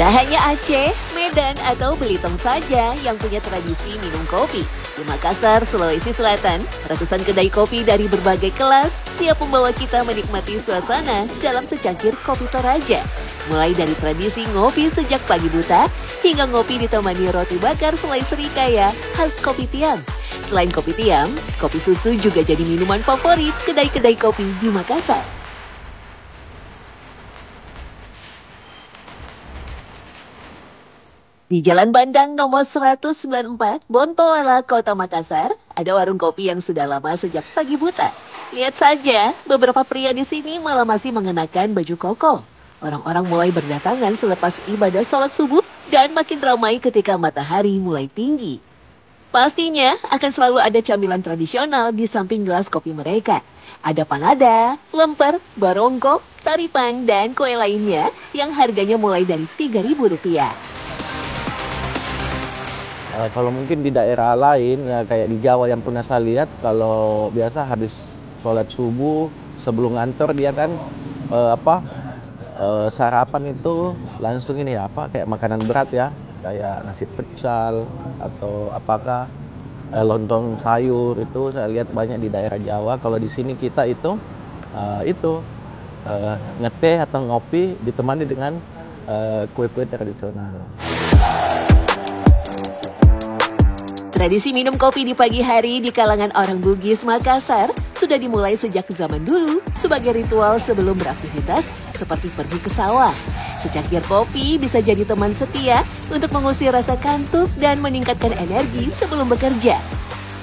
Tak hanya Aceh, Medan atau Belitung saja yang punya tradisi minum kopi. Di Makassar, Sulawesi Selatan, ratusan kedai kopi dari berbagai kelas siap membawa kita menikmati suasana dalam secangkir kopi Toraja. Mulai dari tradisi ngopi sejak pagi buta, hingga ngopi ditemani roti bakar selai serikaya khas kopi tiam. Selain kopi tiam, kopi susu juga jadi minuman favorit kedai-kedai kopi di Makassar. Di Jalan Bandang nomor 194, Bontoala, Kota Makassar, ada warung kopi yang sudah lama sejak pagi buta. Lihat saja, beberapa pria di sini malah masih mengenakan baju koko. Orang-orang mulai berdatangan selepas ibadah sholat subuh dan makin ramai ketika matahari mulai tinggi. Pastinya akan selalu ada camilan tradisional di samping gelas kopi mereka. Ada panada, lemper, barongko, taripang, dan kue lainnya yang harganya mulai dari Rp3.000. Kalau mungkin di daerah lain, ya kayak di Jawa yang pernah saya lihat, kalau biasa habis sholat subuh sebelum ngantor dia kan sarapan itu langsung ini kayak makanan berat ya, kayak nasi pecel atau apakah lontong sayur. Itu saya lihat banyak di daerah Jawa. Kalau di sini kita itu ngeteh atau ngopi ditemani dengan kue-kue tradisional. Tradisi minum kopi di pagi hari di kalangan orang Bugis Makassar sudah dimulai sejak zaman dulu sebagai ritual sebelum beraktivitas seperti pergi ke sawah. Secangkir kopi bisa jadi teman setia untuk mengusir rasa kantuk dan meningkatkan energi sebelum bekerja.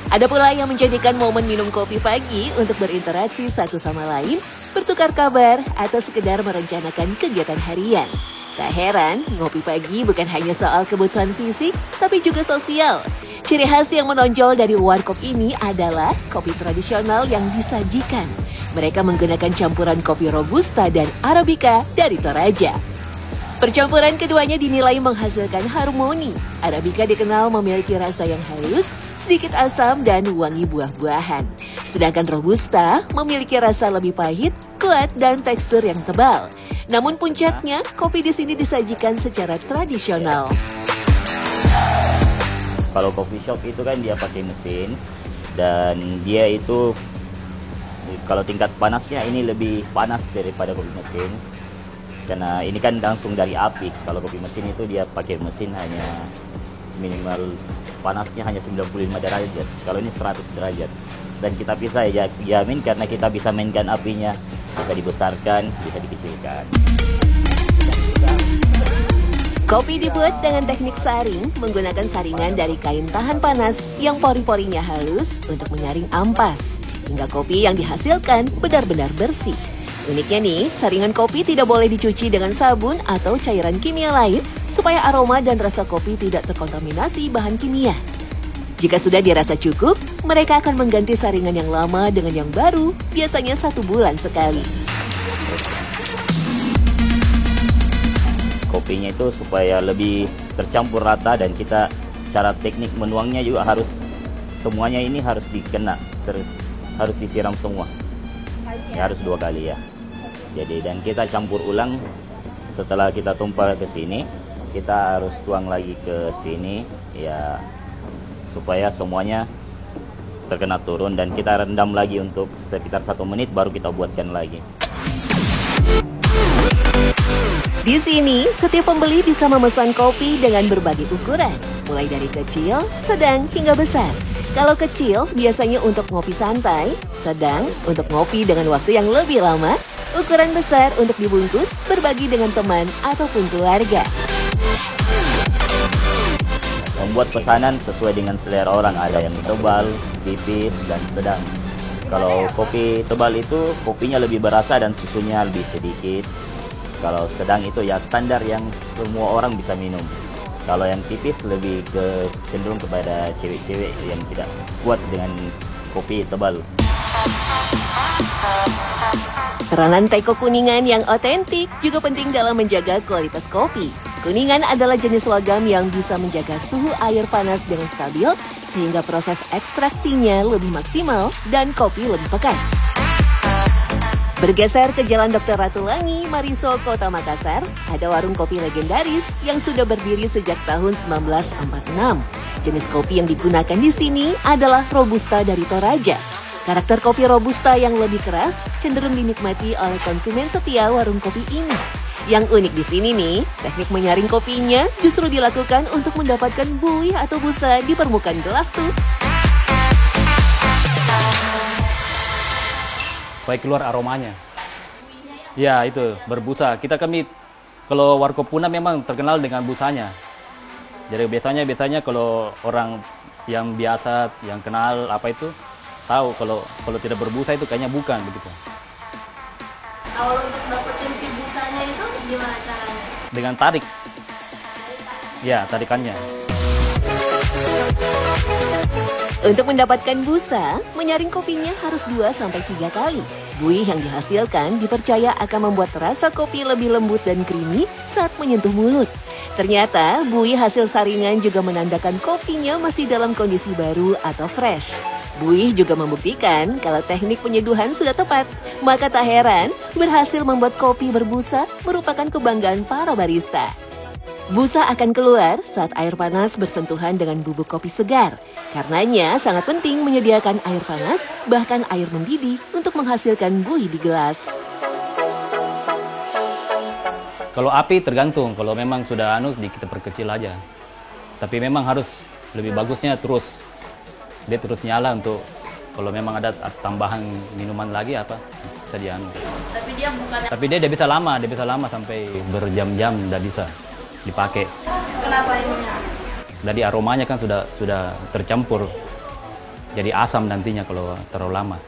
Ada pula yang menjadikan momen minum kopi pagi untuk berinteraksi satu sama lain, bertukar kabar, atau sekedar merencanakan kegiatan harian. Tak heran, ngopi pagi bukan hanya soal kebutuhan fisik, tapi juga sosial. Ciri khas yang menonjol dari warkop ini adalah kopi tradisional yang disajikan. Mereka menggunakan campuran kopi Robusta dan Arabica dari Toraja. Percampuran keduanya dinilai menghasilkan harmoni. Arabica dikenal memiliki rasa yang halus, sedikit asam dan wangi buah-buahan. Sedangkan Robusta memiliki rasa lebih pahit, kuat, dan tekstur yang tebal. Namun puncaknya, kopi di sini disajikan secara tradisional. Kalau coffee shop itu kan dia pakai mesin dan dia itu kalau tingkat panasnya ini lebih panas daripada kopi mesin. Karena ini kan langsung dari api. Kalau kopi mesin itu dia pakai mesin hanya minimal panasnya hanya 95 derajat. Kalau ini 100 derajat. Dan kita bisa jamin karena kita bisa mainkan apinya. Bisa dibesarkan, bisa dikecilkan. Kopi dibuat dengan teknik saring menggunakan saringan dari kain tahan panas yang pori-porinya halus untuk menyaring ampas. Hingga kopi yang dihasilkan benar-benar bersih. Uniknya nih, saringan kopi tidak boleh dicuci dengan sabun atau cairan kimia lain supaya aroma dan rasa kopi tidak terkontaminasi bahan kimia. Jika sudah dirasa cukup, mereka akan mengganti saringan yang lama dengan yang baru, biasanya 1 bulan sekali. Kopinya itu supaya lebih tercampur rata dan kita cara teknik menuangnya juga harus semuanya ini harus dikena, terus harus disiram semua. Ya, harus 2 kali ya. Jadi dan kita campur ulang setelah kita tumpah ke sini, kita harus tuang lagi ke sini ya supaya semuanya terkena turun dan kita rendam lagi untuk sekitar 1 menit baru kita buatkan lagi. Di sini, setiap pembeli bisa memesan kopi dengan berbagai ukuran, mulai dari kecil, sedang, hingga besar. Kalau kecil, biasanya untuk ngopi santai, sedang, untuk ngopi dengan waktu yang lebih lama, ukuran besar untuk dibungkus, berbagi dengan teman, ataupun keluarga. Membuat pesanan sesuai dengan selera orang, ada yang tebal, tipis, dan sedang. Kalau kopi tebal itu, kopinya lebih berasa dan susunya lebih sedikit. Kalau sedang itu ya standar yang semua orang bisa minum. Kalau yang tipis lebih cenderung kepada cewek-cewek yang tidak kuat dengan kopi tebal. Peranan teko kuningan yang otentik juga penting dalam menjaga kualitas kopi. Kuningan adalah jenis logam yang bisa menjaga suhu air panas dengan stabil sehingga proses ekstraksinya lebih maksimal dan kopi lebih pekat. Bergeser ke Jalan Dr. Ratulangi, Mariso, Kota Makassar, ada warung kopi legendaris yang sudah berdiri sejak tahun 1946. Jenis kopi yang digunakan di sini adalah Robusta dari Toraja. Karakter kopi Robusta yang lebih keras cenderung dinikmati oleh konsumen setia warung kopi ini. Yang unik di sini nih, teknik menyaring kopinya justru dilakukan untuk mendapatkan buih atau busa di permukaan gelas tuh. Supaya keluar aromanya. Ya itu berbusa. Kami kalau warkop Punan memang terkenal dengan busanya. Jadi biasanya kalau orang yang biasa yang kenal apa itu tahu kalau tidak berbusa itu kayaknya bukan begitu. Kalau untuk dapetin si busanya itu gimana caranya? Dengan tarik. Ya tarikannya. Untuk mendapatkan busa, menyaring kopinya harus 2-3 kali. Buih yang dihasilkan dipercaya akan membuat rasa kopi lebih lembut dan creamy saat menyentuh mulut. Ternyata, buih hasil saringan juga menandakan kopinya masih dalam kondisi baru atau fresh. Buih juga membuktikan kalau teknik penyeduhan sudah tepat. Maka tak heran, berhasil membuat kopi berbusa merupakan kebanggaan para barista. Busa akan keluar saat air panas bersentuhan dengan bubuk kopi segar. Karenanya sangat penting menyediakan air panas, bahkan air mendidih untuk menghasilkan buih di gelas. Kalau api tergantung, kalau memang sudah kita perkecil aja. Tapi memang harus lebih bagusnya dia terus nyala untuk kalau memang ada tambahan minuman lagi bisa dianu. Tapi dia bisa lama sampai berjam-jam tidak bisa dipakai. Kenapa ini? Jadi aromanya kan sudah tercampur. Jadi asam nantinya kalau terlalu lama.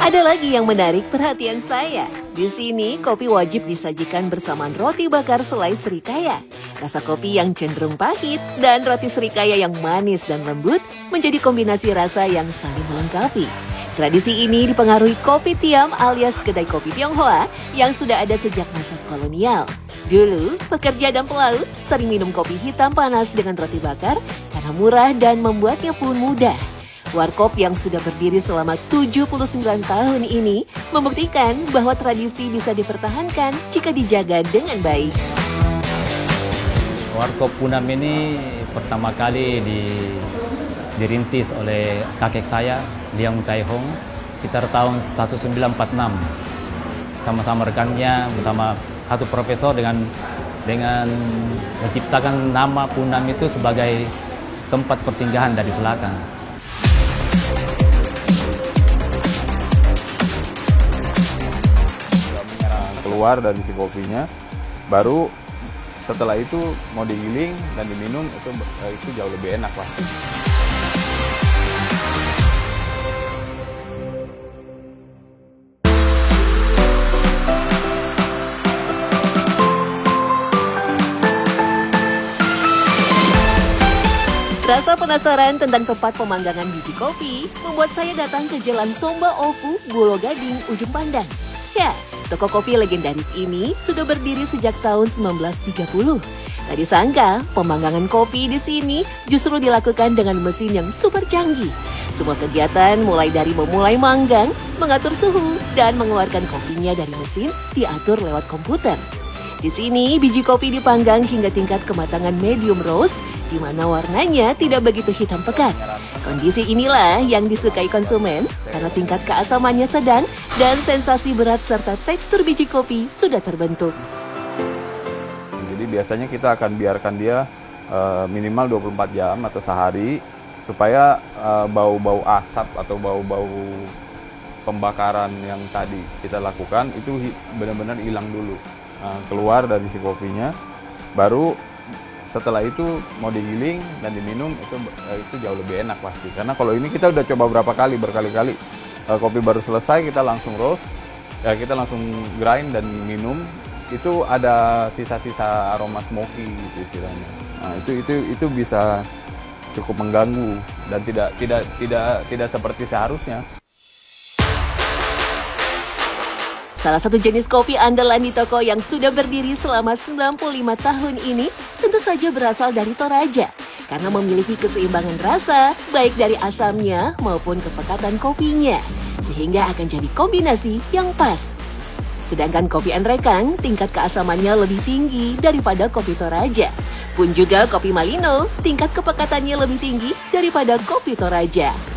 Ada lagi yang menarik perhatian saya. Di sini kopi wajib disajikan bersamaan roti bakar selai serikaya. Rasa kopi yang cenderung pahit dan roti serikaya yang manis dan lembut menjadi kombinasi rasa yang saling melengkapi. Tradisi ini dipengaruhi kopi tiam alias kedai kopi Tionghoa yang sudah ada sejak masa kolonial. Dulu, pekerja dan pelaut sering minum kopi hitam panas dengan roti bakar karena murah dan membuatnya pun mudah. Warkop yang sudah berdiri selama 79 tahun ini membuktikan bahwa tradisi bisa dipertahankan jika dijaga dengan baik. Warkop Punan ini pertama kali dirintis oleh kakek saya, Liang Tai Hong, sekitar tahun 1946. Sama-sama rekannya, bersama satu profesor dengan menciptakan nama Punan itu sebagai tempat persinggahan dari selatan. Keluar dari si kopinya, baru setelah itu mau digiling dan diminum itu jauh lebih enak pasti. Rasa penasaran tentang tempat pemanggangan biji kopi membuat saya datang ke Jalan Somba Opu, Pulau Gading, Ujung Pandang. Ya, toko kopi legendaris ini sudah berdiri sejak tahun 1930. Tak disangka, pemanggangan kopi di sini justru dilakukan dengan mesin yang super canggih. Semua kegiatan mulai dari memulai manggang, mengatur suhu, dan mengeluarkan kopinya dari mesin diatur lewat komputer. Di sini, biji kopi dipanggang hingga tingkat kematangan medium roast, di mana warnanya tidak begitu hitam pekat. Kondisi inilah yang disukai konsumen karena tingkat keasamannya sedang dan sensasi berat serta tekstur biji kopi sudah terbentuk. Jadi biasanya kita akan biarkan dia minimal 24 jam atau sehari supaya bau-bau asap atau bau-bau pembakaran yang tadi kita lakukan itu benar-benar hilang dulu. Keluar dari si kopinya, baru setelah itu mau digiling dan diminum itu jauh lebih enak pasti. Karena kalau ini kita udah coba berkali-kali. Kopi baru selesai kita langsung roast, kita langsung grind dan minum. Itu ada sisa-sisa aroma smoky gitu istilahnya. Nah, itu bisa cukup mengganggu dan tidak seperti seharusnya. Salah satu jenis kopi andalan di toko yang sudah berdiri selama 95 tahun ini tentu saja berasal dari Toraja. Karena memiliki keseimbangan rasa, baik dari asamnya maupun kepekatan kopinya. sehingga akan jadi kombinasi yang pas. Sedangkan kopi Enrekang tingkat keasamannya lebih tinggi daripada kopi Toraja. Pun juga kopi Malino tingkat kepekatannya lebih tinggi daripada kopi Toraja.